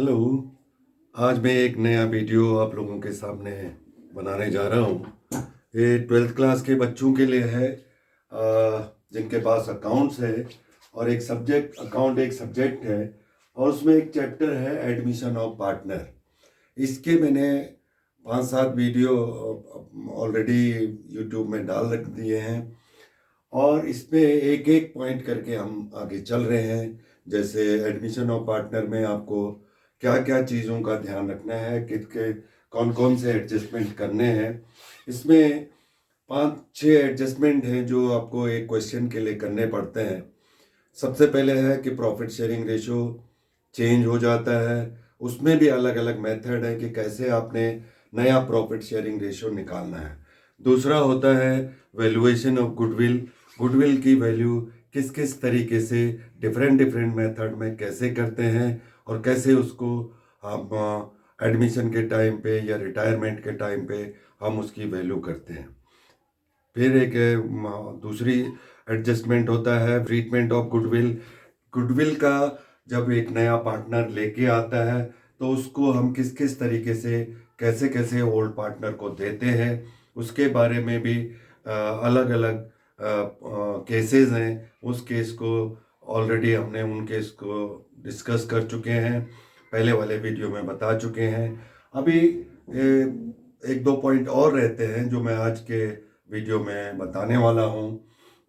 Hello. आज मैं एक नया वीडियो आप लोगों के सामने बनाने जा रहा हूँ। ये 12th क्लास के बच्चों के लिए है, जिनके पास अकाउंट्स है और एक सब्जेक्ट अकाउंट एक सब्जेक्ट है और उसमें एक चैप्टर है एडमिशन ऑफ पार्टनर। इसके मैंने 5-7 वीडियो ऑलरेडी यूट्यूब में डाल रख दिए हैं और इसमें एक एक पॉइंट करके हम आगे चल रहे हैं। जैसे एडमिशन ऑफ पार्टनर में आपको क्या क्या चीज़ों का ध्यान रखना है, कितने कौन कौन से एडजस्टमेंट करने हैं। इसमें 5-6 एडजस्टमेंट हैं जो आपको एक क्वेश्चन के लिए करने पड़ते हैं। सबसे पहले है कि प्रॉफिट शेयरिंग रेशो चेंज हो जाता है। उसमें भी अलग अलग मेथड है कि कैसे आपने नया प्रॉफिट शेयरिंग रेशो निकालना है। दूसरा होता है वैल्यूएशन ऑफ गुडविल। गुडविल की वैल्यू किस किस तरीके से डिफरेंट डिफरेंट मेथड में कैसे करते हैं और कैसे उसको हम एडमिशन के टाइम पे या रिटायरमेंट के टाइम पे हम उसकी वैल्यू करते हैं। फिर एक दूसरी एडजस्टमेंट होता है ट्रीटमेंट ऑफ गुडविल। गुडविल का जब एक नया पार्टनर लेके आता है तो उसको हम किस किस तरीके से कैसे कैसे ओल्ड पार्टनर को देते हैं, उसके बारे में भी अलग अलग केसेस हैं। उस केस को ऑलरेडी हमने उन केस को डिस्कस कर चुके हैं, पहले वाले वीडियो में बता चुके हैं। अभी एक दो पॉइंट और रहते हैं जो मैं आज के वीडियो में बताने वाला हूँ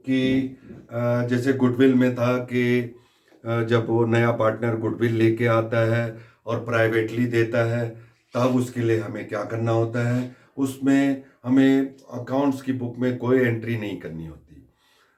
कि जैसे गुडविल में था कि जब वो नया पार्टनर गुडविल लेके आता है और प्राइवेटली देता है तब उसके लिए हमें क्या करना होता है। उसमें हमें अकाउंट्स की बुक में कोई एंट्री नहीं करनी होती।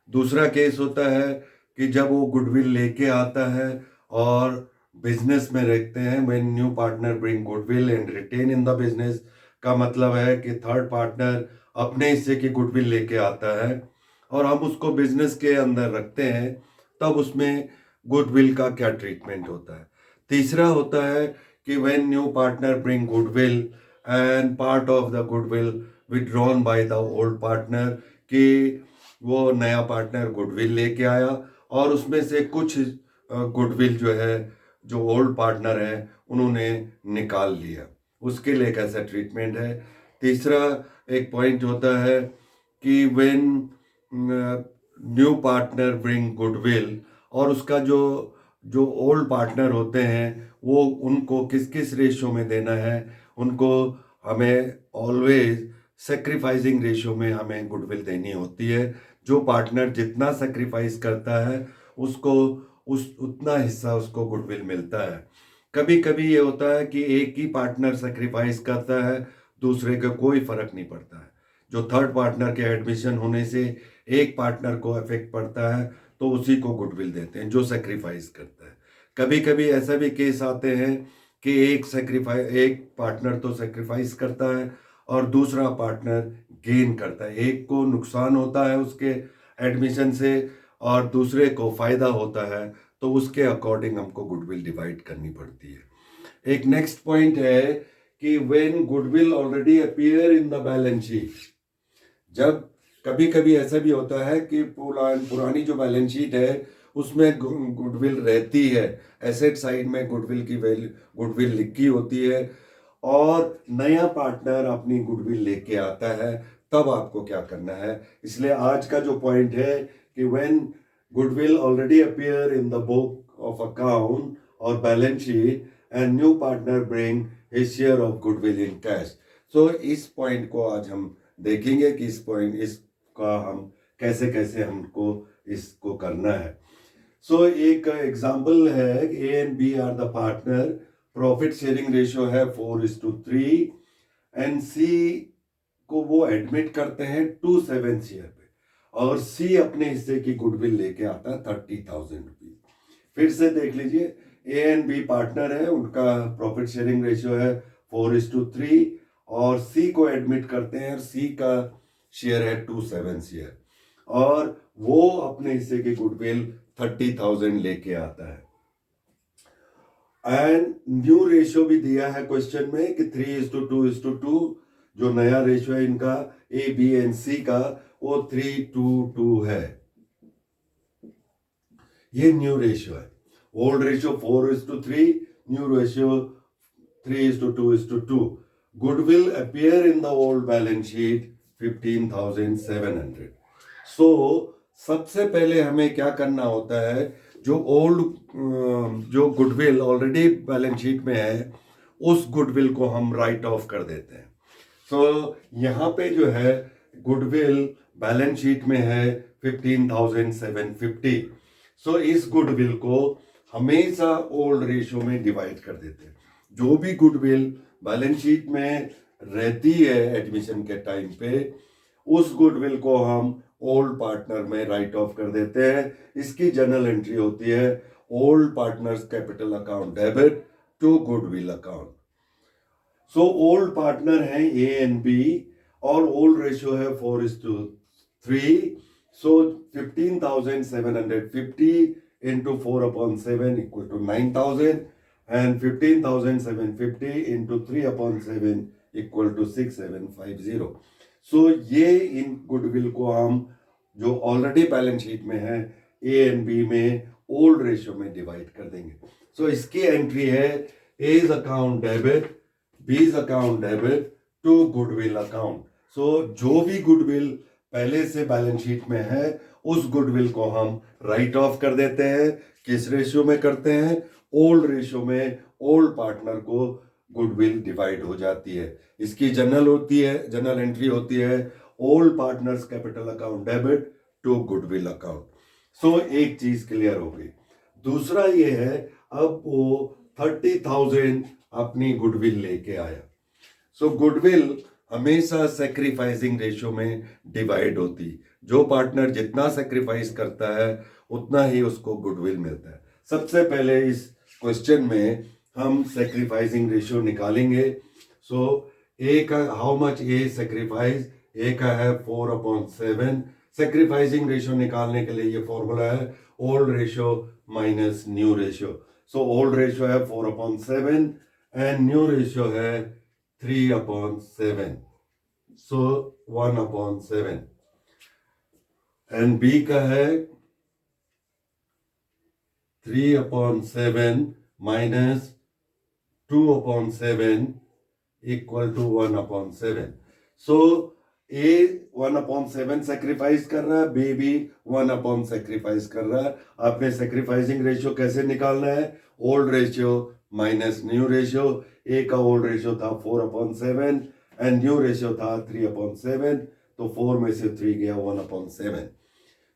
दूसरा केस होता है कि जब वो गुडविल लेके आता है और बिजनेस में रखते हैं, when new partner bring goodwill and retain in the business, का मतलब है कि थर्ड पार्टनर अपने हिस्से की गुडविल लेके आता है और हम उसको बिजनेस के अंदर रखते हैं, तब उसमें गुडविल का क्या ट्रीटमेंट होता है। तीसरा होता है कि when new partner bring goodwill and part of the goodwill withdrawn by the old partner, कि वो नया पार्टनर गुडविल लेके आया और उसमें से कुछ गुडविल जो है जो ओल्ड पार्टनर है उन्होंने निकाल लिया, उसके लिए कैसा ट्रीटमेंट है। तीसरा एक पॉइंट होता है कि when new partner bring goodwill और उसका जो जो ओल्ड पार्टनर होते हैं वो उनको किस किस रेशो में देना है। उनको हमें ऑलवेज सेक्रीफाइसिंग रेशो में हमें गुडविल देनी होती है। जो पार्टनर जितना सेक्रीफाइस करता है उसको उस उतना हिस्सा उसको गुडविल मिलता है। कभी कभी ये होता है कि एक ही पार्टनर सेक्रीफाइस करता है, दूसरे का कोई फर्क नहीं पड़ता है। जो थर्ड पार्टनर के एडमिशन होने से एक पार्टनर को इफेक्ट पड़ता है तो उसी को गुडविल देते हैं जो सेक्रीफाइस करता है। कभी कभी ऐसा भी केस आते हैं कि एक पार्टनर तो सेक्रीफाइस करता है और दूसरा पार्टनर गेन करता है। एक को नुकसान होता है उसके एडमिशन से और दूसरे को फायदा होता है, तो उसके अकॉर्डिंग हमको गुडविल डिवाइड करनी पड़ती है। एक नेक्स्ट पॉइंट है कि when goodwill already appear in the balance sheet, जब कभी कभी ऐसा भी होता है कि पुरानी जो बैलेंस शीट है उसमें गुडविल रहती है, एसेट साइड में गुडविल की वैल्यू गुडविल लिखी होती है और नया पार्टनर अपनी गुडविल लेके आता है, तब आपको क्या करना है। इसलिए आज का जो पॉइंट है कि when goodwill already appear in the book of account और balance sheet and new partner bring his share of goodwill in cash. So इस पॉइंट को आज हम देखेंगे कि इसका हम कैसे कैसे हमको इसको करना है। सो एक एग्जांपल है, A and B are the partner, profit sharing ratio है 4:3 एंड सी को वो एडमिट करते हैं 2/7 शेयर पे और सी अपने हिस्से की गुडविल लेके आता है 30,000 रुपीज। फिर से देख लीजिए, ए एंड बी पार्टनर है, उनका प्रॉफिट शेयरिंग रेशियो है 4:3 और सी को एडमिट करते हैं, सी का शेयर है 2/7 शेयर और वो अपने हिस्से की गुडविल 30,000 लेके आता है। एंड न्यू रेशियो भी दिया है क्वेश्चन में कि 3:2:2, जो नया रेशियो है इनका ए बी एंड सी का वो 3:2 है। ये न्यू रेशियो है। Old ratio 4:3, new ratio 3:2:2. Goodwill appear in the old balance sheet 15,700. So सबसे पहले हमें क्या करना होता है, जो जो गुडविल ऑलरेडी बैलेंस शीट में है उस गुडविल को हम राइट ऑफ कर देते हैं। सो यहाँ पे जो है गुडविल बैलेंस शीट में है 15,750। सो इस गुडविल को हमेशा ओल्ड रेशियो में डिवाइड कर देते हैं। जो भी गुडविल बैलेंस शीट में रहती है एडमिशन के टाइम पे, उस गुडविल को हम ओल्ड पार्टनर में राइट ऑफ कर देते हैं। इसकी जनरल एंट्री होती है old partners capital account debit to goodwill account. So old partner है ए एंड बी और ओल्ड रेशियो है 4:3। सो 15,750 into 4/7 equal to 9,000 and 15,750 into 3/7 equal to 6,750। सो ये इन गुडविल को हम जो ऑलरेडी बैलेंस शीट में है ए एंड बी में ओल्ड रेशियो में डिवाइड कर देंगे। सो इसकी एंट्री है as account debit B's account debit to goodwill account. So जो भी गुडविल पहले से बैलेंस शीट में है उस गुडविल को हम राइट ऑफ कर देते हैं। किस रेशियो में करते हैं? ओल्ड रेशियो में ओल्ड पार्टनर को गुडविल डिवाइड हो जाती है। इसकी जनरल एंट्री होती है old partners capital account debit to goodwill account. So एक चीज क्लियर हो गई। दूसरा ये है, अब वो 30,000 अपनी गुडविल लेके आया। सो गुडविल हमेशा सेक्रीफाइसिंग रेशियो में डिवाइड होती। जो पार्टनर जितना सेक्रीफाइस करता है उतना ही उसको गुडविल मिलता है। सबसे पहले इस क्वेश्चन में हम सेक्रीफाइसिंग रेशियो निकालेंगे। सो ए का हाउ मच ए सेक्रीफाइस, ए का है 4/7। सेक्रीफाइसिंग रेशियो निकालने के लिए ये फॉर्मूला है old ratio minus new ratio. So old ratio है 4/7 एंड न्यू रेशियो है 3/7। सो 1/7 एंड बी का है 3/7 minus 2/7 equal to 1/7। So A 1/7 sacrifice कर रहा है, बी भी 1/7 सेक्रीफाइस कर रहा है। आपने सेक्रीफाइसिंग रेशियो कैसे निकालना है? Old ratio minus new ratio. A का ओल्ड रेशियो था 4/7 एंड न्यू रेशियो था 3/7। तो 4 में से 3 गया 1/7।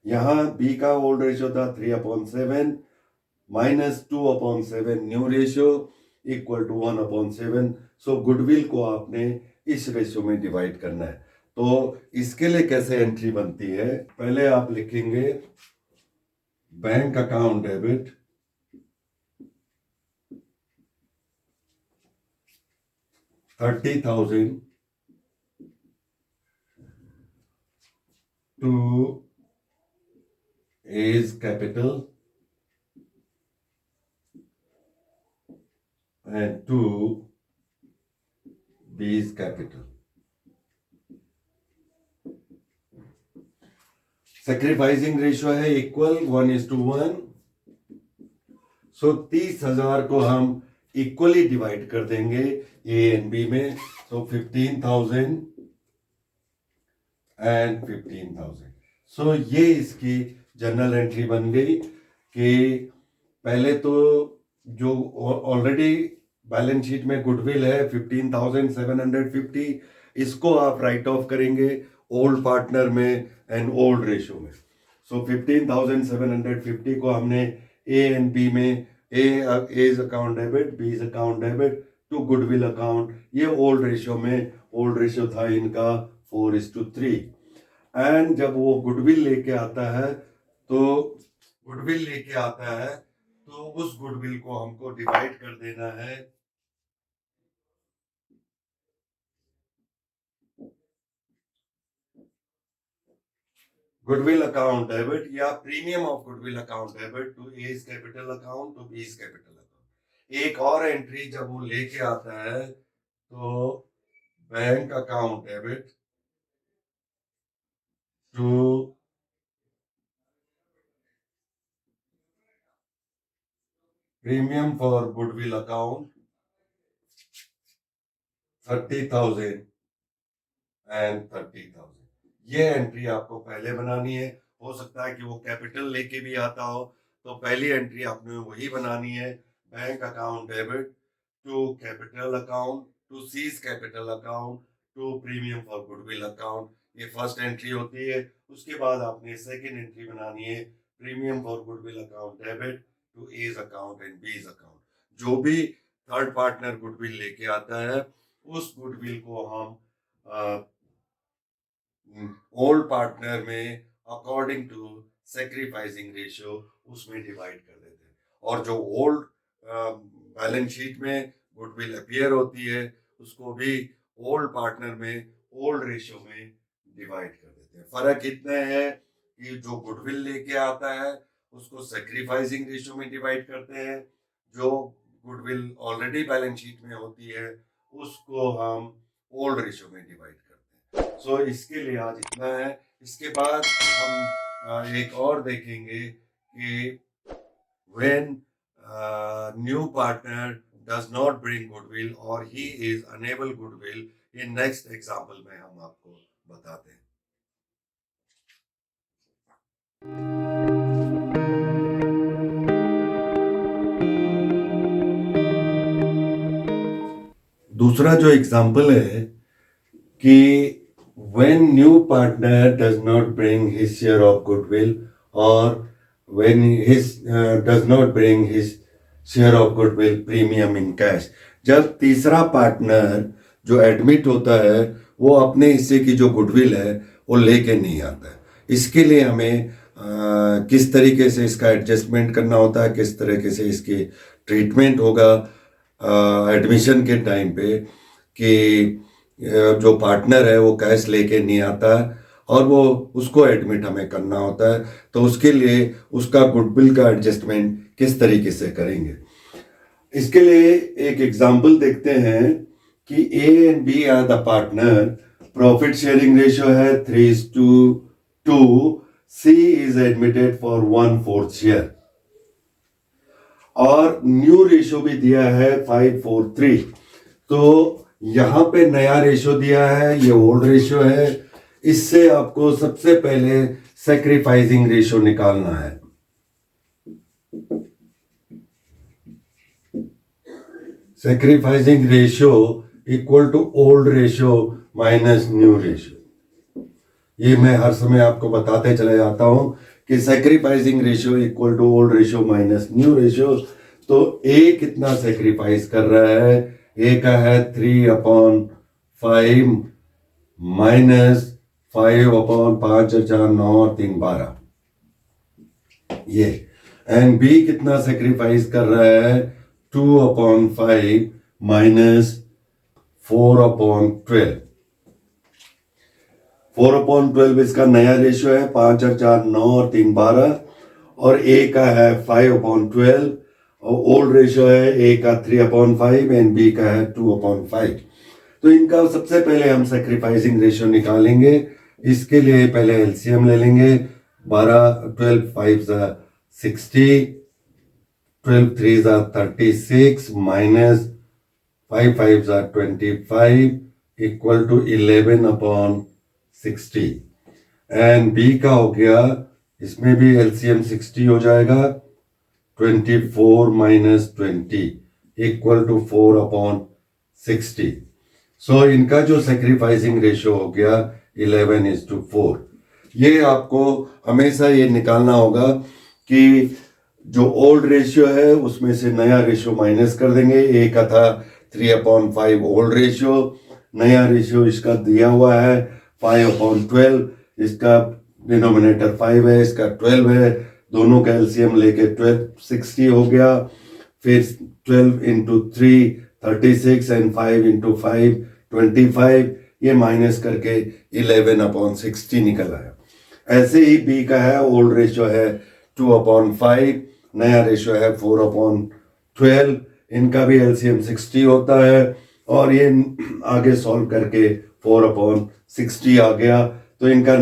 यहाँ बी का ओल्ड रेशियो था 3/7 minus 2/7 new ratio equal to 1/7। So goodwill को आपने इस रेशियो में डिवाइड करना है। तो इसके लिए कैसे एंट्री बनती है? पहले आप लिखेंगे bank account debit 30,000 to A's capital and to B's capital. Sacrificing ratio है इक्वल 1:1। सो 30,000 को हम इक्वली डिवाइड कर देंगे ए एंड बी में। सो 15,000 एंड 15,000। सो ये इसकी जनरल एंट्री बन गई कि पहले तो जो ऑलरेडी बैलेंस शीट में गुडविल है 15,750, इसको आप राइट ऑफ करेंगे ओल्ड पार्टनर में एंड ओल्ड रेशियो में। सो 15,750 को हमने ए एंड बी में A's account debit B's account debit to goodwill account, ये ओल्ड रेशियो में, ओल्ड रेशियो था इनका 4:3। एंड जब वो गुडविल लेके आता है तो उस गुडविल को हमको डिवाइड कर देना है गुडविल अकाउंट डेबिट या premium of goodwill account debit to A's capital account to B's capital account. एक और एंट्री जब वो लेके आता है तो bank account debit to premium for goodwill account 30,000 and 30,000। ये एंट्री आपको पहले बनानी है। हो सकता है कि वो कैपिटल लेके भी आता हो, तो पहली एंट्री आपने वही बनानी है। Bank account debit to capital account to C's capital account to premium for goodwill account, ये फर्स्ट एंट्री होती है। उसके बाद आपने सेकंड एंट्री बनानी है, premium for goodwill account debit to A's account and B's account. जो भी थर्ड पार्टनर गुडविल लेके आता है, उस गुडविल को हम ओल्ड पार्टनर में अकॉर्डिंग टू सेक्रीफाइसिंग रेशियो उसमें डिवाइड कर देते हैं। और जो ओल्ड बैलेंस शीट में गुडविल अपीयर होती है, उसको भी ओल्ड पार्टनर में ओल्ड रेशियो में डिवाइड कर देते हैं। फर्क इतना है कि जो गुडविल लेके आता है उसको सेक्रीफाइसिंग रेशियो में डिवाइड करते हैं, जो गुडविल ऑलरेडी बैलेंस शीट में होती है उसको हम ओल्ड रेशियो में डिवाइड करते हैं। सो इसके लिए आज इतना है। इसके बाद हम एक और देखेंगे कि when new partner does not bring goodwill or he is unable goodwill, in next example में हम आपको बताते हैं। दूसरा जो एग्जाम्पल है कि when new partner does not bring his share of goodwill or when his does not bring his share of goodwill premium in cash, जब तीसरा पार्टनर जो एडमिट होता है वो अपने हिस्से की जो गुडविल है वो लेके नहीं आता है। इसके लिए हमें किस तरीके से इसका एडजस्टमेंट करना होता है, किस तरीके से इसकी ट्रीटमेंट होगा एडमिशन के टाइम पे, कि जो पार्टनर है वो कैश लेके नहीं आता और वो उसको एडमिट हमें करना होता है, तो उसके लिए उसका गुडविल का एडजस्टमेंट किस तरीके से करेंगे। इसके लिए एक एग्जांपल देखते हैं कि A and B are the partner, profit sharing ratio है 3:2, C is admitted for 1/4 share और न्यू रेशियो भी दिया है 5:4:3। तो यहां पे नया रेशियो दिया है, ये ओल्ड रेशियो है। इससे आपको सबसे पहले सैक्रिफाइसिंग रेशियो निकालना है। Sacrificing ratio equal to old ratio minus new ratio. ये मैं हर समय आपको बताते चले जाता हूं कि sacrificing ratio equal to old ratio minus new ratio. तो ए कितना सैक्रिफाइस कर रहा है, ए का है 3/5 माइनस 5/5, 9 3 12 ये। एंड बी कितना सैक्रिफाइस कर रहा है, 2/5 माइनस 4/12। 4/12 इसका नया रेशियो है, 5/4, 9 3 12 और ए का है 5/12 और ओल्ड रेशियो है ए का 3/5 एंड बी का है 2/5। तो इनका सबसे पहले हम सैक्रिफाइसिंग रेशियो निकालेंगे। इसके लिए पहले एलसीएम ले लेंगे। 12 5 60, 12 3 36 minus 5 5 25 equal to 11/60। And B का हो गया, इसमें भी एलसीएम 60 हो जाएगा, 24 माइनस 20 इक्वल टू 4/60। सो इनका जो सैक्रिफाइसिंग रेशियो हो गया 11:4। ये आपको हमेशा ये निकालना होगा कि जो ओल्ड रेशियो है उसमें से नया रेशियो माइनस कर देंगे। ए का था 3/5 ओल्ड रेशियो, नया रेशियो इसका दिया हुआ है 5/12, इसका डिनोमिनेटर 5 है, इसका 12 है, दोनों का एलसीएम लेके 12 60 हो गया। फिर 12 इंटू 3 36 एंड 5 इंटू 5 25, ये माइनस करके 11/60 निकल आया। ऐसे ही बी का है, ओल्ड रेशियो है 2/5, नया रेशियो है 4/12, इनका भी एलसीएम 60 होता है और ये आगे सॉल्व करके 4/60 आ गया। तो इनका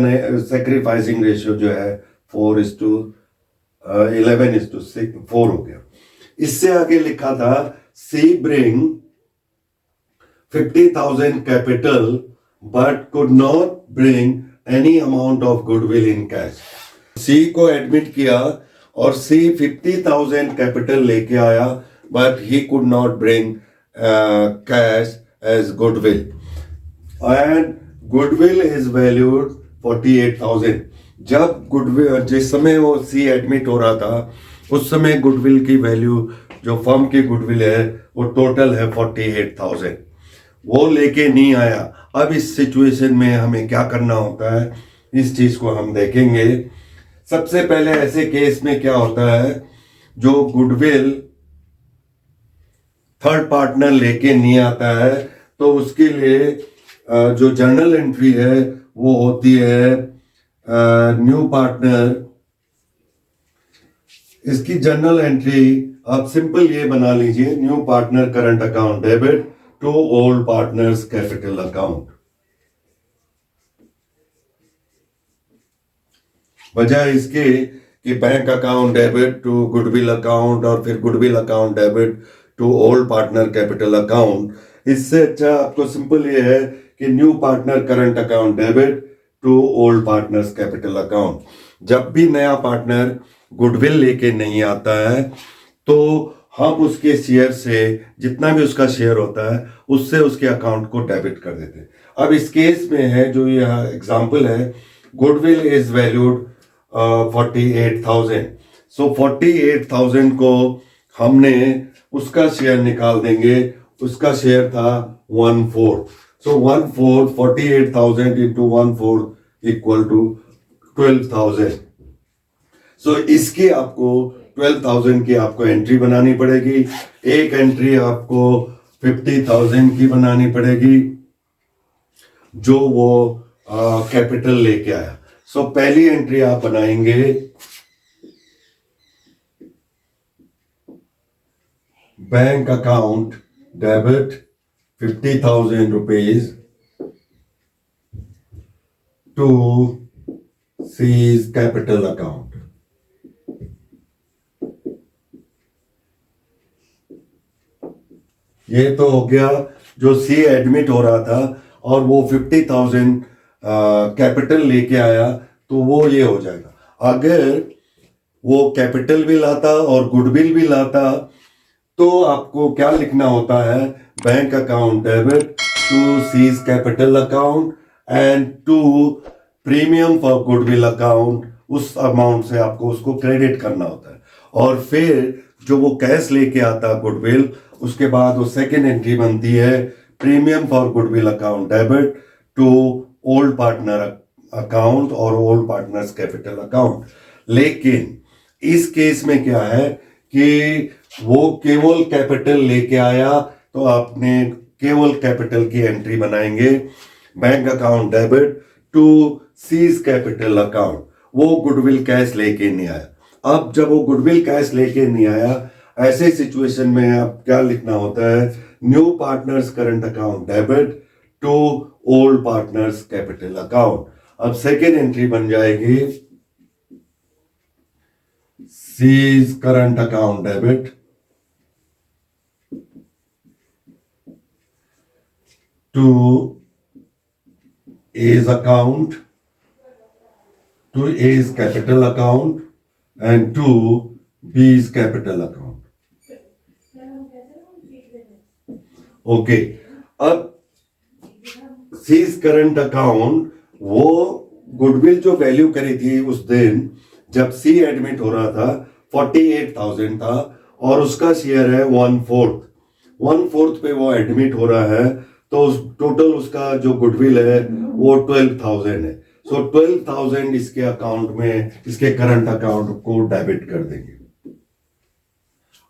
सैक्रिफाइसिंग रेशियो जो है 11:4 हो गया। इससे आगे लिखा था सी bring 50,000 capital but could not bring any amount of goodwill in cash. C को एडमिट किया और सी 50,000 कैपिटल लेके आया but he could not bring cash as goodwill and goodwill is valued 48,000. जब गुडविल जिस समय वो सी एडमिट हो रहा था उस समय गुडविल की वैल्यू जो फर्म की गुडविल है वो टोटल है 48,000. वो लेके नहीं आया. अब इस सिचुएशन में हमें क्या करना होता है इस चीज को हम देखेंगे. सबसे पहले ऐसे केस में क्या होता है, जो गुडविल थर्ड पार्टनर लेके नहीं आता है तो उसके लिए जो जर्नल एंट्री है वो होती है न्यू पार्टनर. इसकी जर्नल एंट्री आप सिंपल ये बना लीजिए, new partner current account debit to old partners capital account. बजाय इसके कि bank account debit to goodwill account और फिर goodwill account debit to old partner capital account, इससे अच्छा आपको सिंपल ये है कि new partner current account debit to old partners capital account. जब भी नया पार्टनर गुडविल लेके नहीं आता है तो हम उसके शेयर से जितना भी उसका शेयर होता है उससे उसके अकाउंट को डेबिट कर देते हैं. अब इस केस में है जो यह एग्जांपल है, गुडविल इज वैल्यूड 48,000. सो 48,000 को हमने उसका शेयर निकाल देंगे. उसका शेयर था 1/4. सो 1/4 48,000 इंटू 1/4 इक्वल टू 12,000. सो इसकी आपको 12,000 की आपको एंट्री बनानी पड़ेगी. एक एंट्री आपको 50,000 की बनानी पड़ेगी जो वो कैपिटल लेके आया. सो पहली एंट्री आप बनाएंगे bank account debit 50,000 rupees to C's capital account. ये तो हो गया जो सी एडमिट हो रहा था और वो 50,000 कैपिटल लेके आया तो वो ये हो जाएगा. अगर वो कैपिटल भी लाता और गुडविल भी लाता तो आपको क्या लिखना होता है, bank account debit to C's capital account and to premium for goodwill account. उस अमाउंट से आपको उसको क्रेडिट करना होता है. और फिर जो वो कैश लेके आता गुडविल, उसके बाद वो सेकेंड एंट्री बनती है premium for goodwill account debit to old partner account और ओल्ड पार्टनर्स कैपिटल अकाउंट. लेकिन इस केस में क्या है कि वो केवल कैपिटल लेके आया तो आपने केवल कैपिटल की एंट्री बनाएंगे bank account debit to C's capital account. वो गुडविल कैश लेके नहीं आया. अब जब वो गुडविल कैश लेके नहीं आया, ऐसे सिचुएशन में आप क्या लिखना होता है, new partners current account debit to old partners capital account. अब सेकेंड एंट्री बन जाएगी C's current account debit to A's account to A's capital account and to B's capital account. Okay. अब सीज करंट अकाउंट वो goodwill जो value करी थी उस दिन जब सी एडमिट हो रहा था 48,000 था और उसका शेयर है 1/4 पे वो एडमिट हो रहा है तो टोटल उसका जो गुडविल है वो 12,000 है. सो 12,000 इसके अकाउंट में, इसके करंट अकाउंट को डेबिट कर देंगे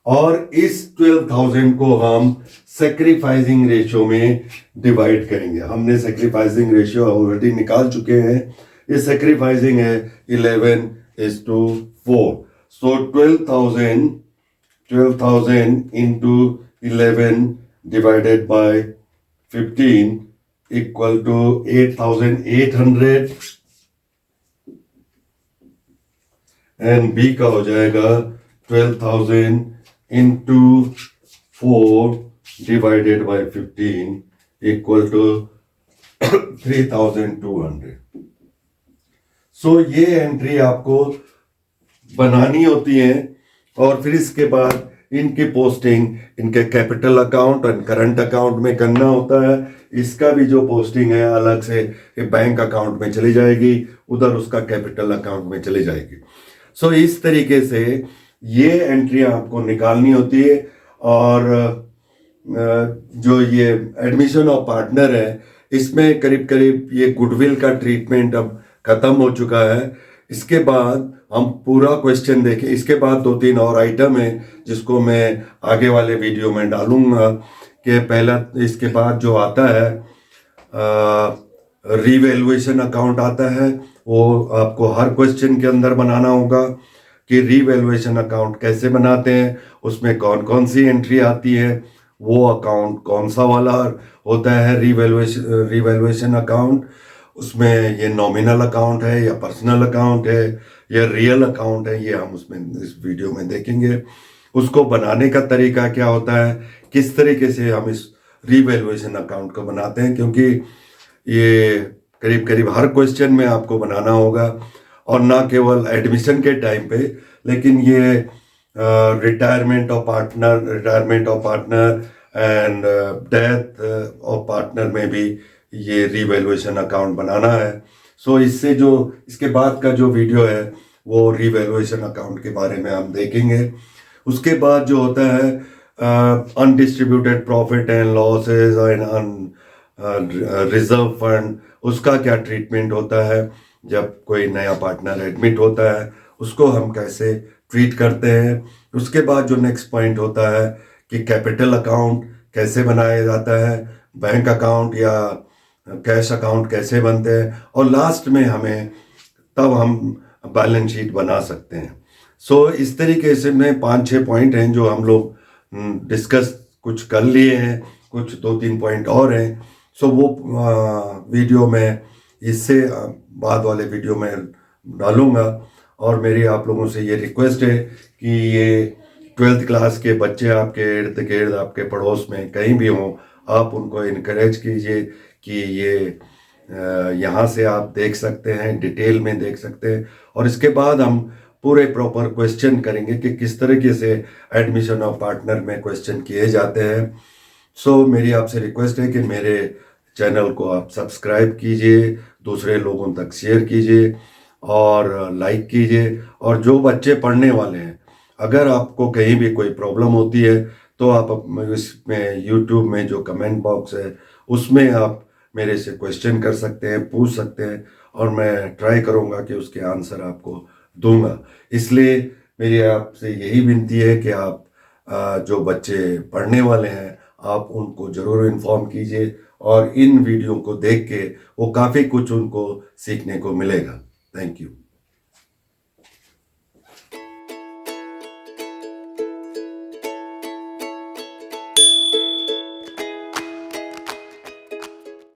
और इस 12,000 को हम सैक्रिफाइसिंग रेशियो में डिवाइड करेंगे. हमने सैक्रिफाइसिंग रेशियो ऑलरेडी निकाल चुके हैं. ये सैक्रिफाइसिंग है 11:4. So 12,000 into 11 divided by 15 equal to 8,800 and B का हो जाएगा 12,000 into 4 divided by 15 equal to 3200। सो ये एंट्री आपको बनानी होती है और फिर इसके बाद इनकी पोस्टिंग इनके कैपिटल अकाउंट और करंट अकाउंट में करना होता है। इसका भी जो पोस्टिंग है अलग से बैंक अकाउंट में चली जाएगी, उधर उसका कैपिटल अकाउंट में चली जाएगी। सो इस तरीके से ये एंट्रियां आपको निकालनी होती है। और जो ये एडमिशन ऑफ पार्टनर है, इसमें करीब करीब ये गुडविल का ट्रीटमेंट अब खत्म हो चुका है। इसके बाद हम पूरा क्वेश्चन देखें। इसके बाद 2-3 और आइटम है जिसको मैं आगे वाले वीडियो में डालूंगा। कि पहला इसके बाद जो आता है रीवैल्यूएशन अकाउंट आता है, वो आपको हर क्वेश्चन के अंदर बनाना होगा कि रीवैल्यूएशन अकाउंट कैसे बनाते हैं, उसमें कौन कौन सी एंट्री आती है, वो अकाउंट कौन सा वाला होता है रीवैल्यूएशन अकाउंट, उसमें ये नॉमिनल अकाउंट है या पर्सनल अकाउंट है या रियल अकाउंट है, ये हम उसमें इस वीडियो में देखेंगे। उसको बनाने का तरीका क्या होता है, किस तरीके से हम इस रीवैल्यूएशन अकाउंट को बनाते हैं, क्योंकि ये करीब करीब हर क्वेश्चन में आपको बनाना होगा और ना केवल एडमिशन के टाइम पे, लेकिन ये retirement of partner and death of partner में भी ये रीवैल्यूएशन अकाउंट बनाना है। सो इससे जो इसके बाद का जो वीडियो है वो रीवैल्यूएशन अकाउंट के बारे में हम देखेंगे। उसके बाद जो होता है undistributed profit and losses and reserve fund, उसका क्या ट्रीटमेंट होता है जब कोई नया पार्टनर एडमिट होता है, उसको हम कैसे ट्रीट करते हैं। उसके बाद जो नेक्स्ट पॉइंट होता है कि कैपिटल अकाउंट कैसे बनाया जाता है, बैंक अकाउंट या कैश अकाउंट कैसे बनते हैं, और लास्ट में तब हम बैलेंस शीट बना सकते हैं। सो इस तरीके से में 5-6 पॉइंट हैं जो हम लोग डिस्कस कुछ कर लिए हैं, कुछ 2-3 पॉइंट और हैं। सो वो वीडियो में इससे बाद वाले वीडियो में डालूंगा। और मेरी आप लोगों से ये रिक्वेस्ट है कि ये 12th क्लास के बच्चे आपके इर्द गिर्द आपके पड़ोस में कहीं भी हों, आप उनको इनकरेज कीजिए कि ये यहाँ से आप देख सकते हैं, डिटेल में देख सकते हैं। और इसके बाद हम पूरे प्रॉपर क्वेश्चन करेंगे कि किस तरीके से एडमिशन ऑफ पार्टनर में क्वेश्चन किए जाते हैं। सो मेरी आपसे रिक्वेस्ट है कि मेरे चैनल को आप सब्सक्राइब कीजिए, दूसरे लोगों तक शेयर कीजिए और लाइक कीजिए। और जो बच्चे पढ़ने वाले हैं, अगर आपको कहीं भी कोई प्रॉब्लम होती है तो आप इसमें यूट्यूब में जो कमेंट बॉक्स है उसमें आप मेरे से क्वेश्चन कर सकते हैं, पूछ सकते हैं, और मैं ट्राई करूँगा कि उसके आंसर आपको दूंगा। इसलिए मेरी आपसे यही विनती है कि आप जो बच्चे पढ़ने वाले हैं आप उनको ज़रूर इन्फॉर्म कीजिए और इन वीडियो को देख के वो काफ़ी कुछ उनको सीखने को मिलेगा। Thank you.